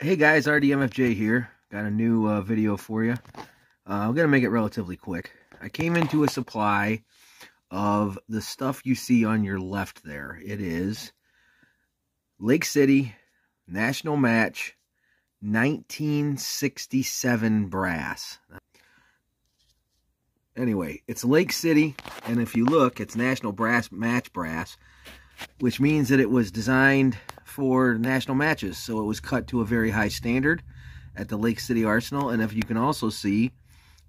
Hey guys, RDMFJ here. Got a new video for you. I'm going to make it relatively quick. I came into a supply of the stuff you see on your left there. It is Lake City National Match 1967 brass. Anyway, it's Lake City, and if you look, it's National Match Brass, which means that it was designed for national matches, so it was cut to a very high standard at the Lake City Arsenal. And if you can also see,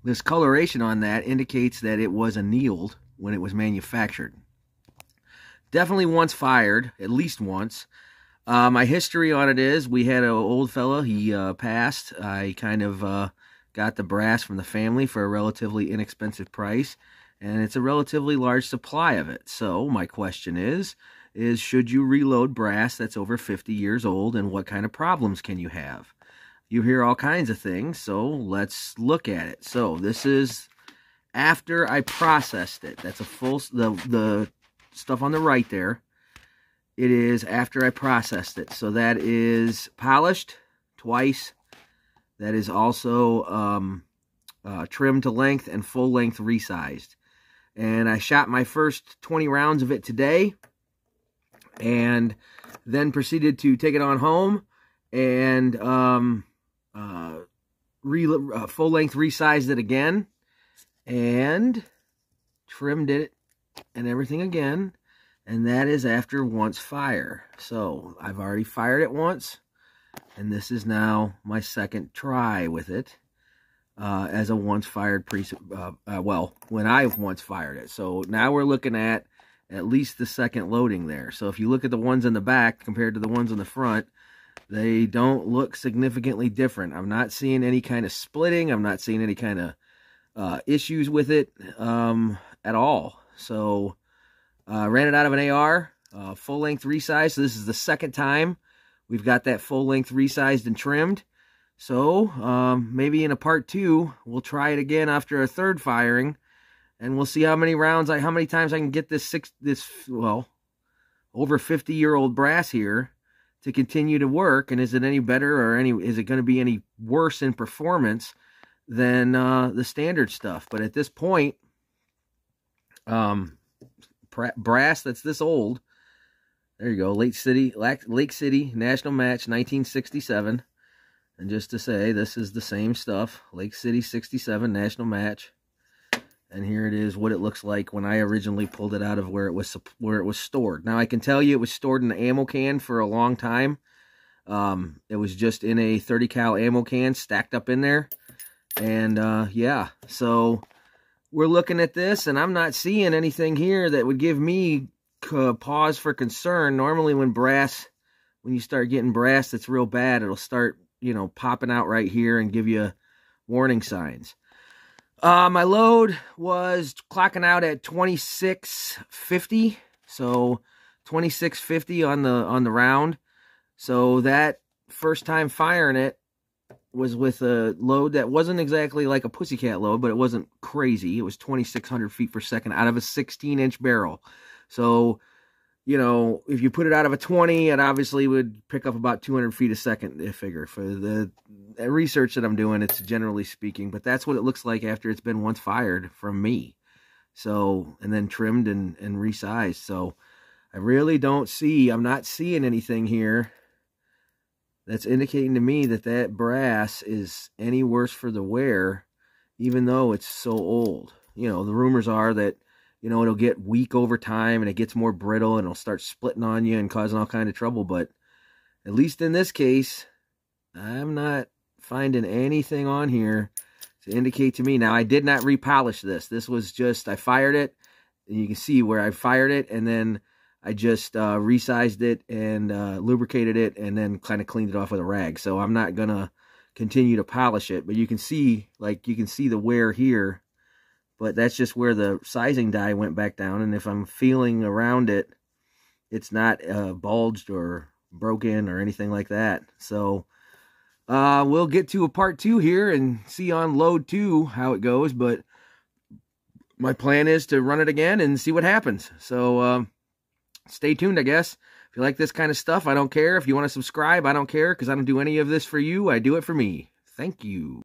this coloration on that indicates that it was annealed when it was manufactured. Definitely once fired, at least once. My history on it is, we had an old fella, he passed. I kind of got the brass from the family for a relatively inexpensive price, and it's a relatively large supply of it. So my question is should you reload brass that's over 50 years old, and what kind of problems can you have? You hear all kinds of things, so let's look at it. So this is after I processed it. That's a full, the stuff on the right there. It is after I processed it. So that is polished twice. That is also trimmed to length and full length resized. And I shot my first 20 rounds of it today, and then proceeded to take it on home and full length resized it again and trimmed it and everything again. And that is after once fire. So I've already fired it once, and this is now my second try with it as a once fired when I once fired it. So now we're looking at least the second loading there. So if you look at the ones in the back compared to the ones in the front, they don't look significantly different. I'm not seeing any kind of splitting. I'm not seeing any kind of issues with it at all. So ran it out of an AR, full length resized. So this is the second time we've got that full length resized and trimmed. So maybe in a part 2, we'll try it again after a third firing, and we'll see how many times I can get this over 50-year-old brass here to continue to work, and is it any better, or is it going to be any worse in performance than the standard stuff? But at this point, brass that's this old, there you go, Lake City National Match 1967. And just to say, this is the same stuff, Lake City 67 National Match. And here it is, what it looks like when I originally pulled it out of where it was stored. Now I can tell you it was stored in an ammo can for a long time. It was just in a 30 cal ammo can stacked up in there. And yeah, so we're looking at this, and I'm not seeing anything here that would give me pause for concern. Normally when you start getting brass that's real bad, it'll start, popping out right here and give you warning signs. My load was clocking out at 2650, so 2650 on the round. So that first time firing it was with a load that wasn't exactly like a pussycat load, but it wasn't crazy. It was 2,600 feet per second out of a 16-inch barrel. So, if you put it out of a 20, it obviously would pick up about 200 feet a second, I figure. For the research that I'm doing, it's generally speaking. But that's what it looks like after it's been once fired from me. So, and then trimmed and resized. So, I really I'm not seeing anything here that's indicating to me that brass is any worse for the wear, even though it's so old. The rumors are that, it'll get weak over time, and it gets more brittle, and it'll start splitting on you and causing all kind of trouble. But at least in this case, I'm not finding anything on here to indicate to me. Now, I did not repolish this. This was just, I fired it, and you can see where I fired it, and then I just resized it and lubricated it, and then kind of cleaned it off with a rag. So I'm not going to continue to polish it, but you can see the wear here. But that's just where the sizing die went back down. And if I'm feeling around it, it's not bulged or broken or anything like that. So we'll get to a part 2 here and see on load 2 how it goes. But my plan is to run it again and see what happens. So stay tuned, I guess. If you like this kind of stuff, I don't care. If you want to subscribe, I don't care, because I don't do any of this for you. I do it for me. Thank you.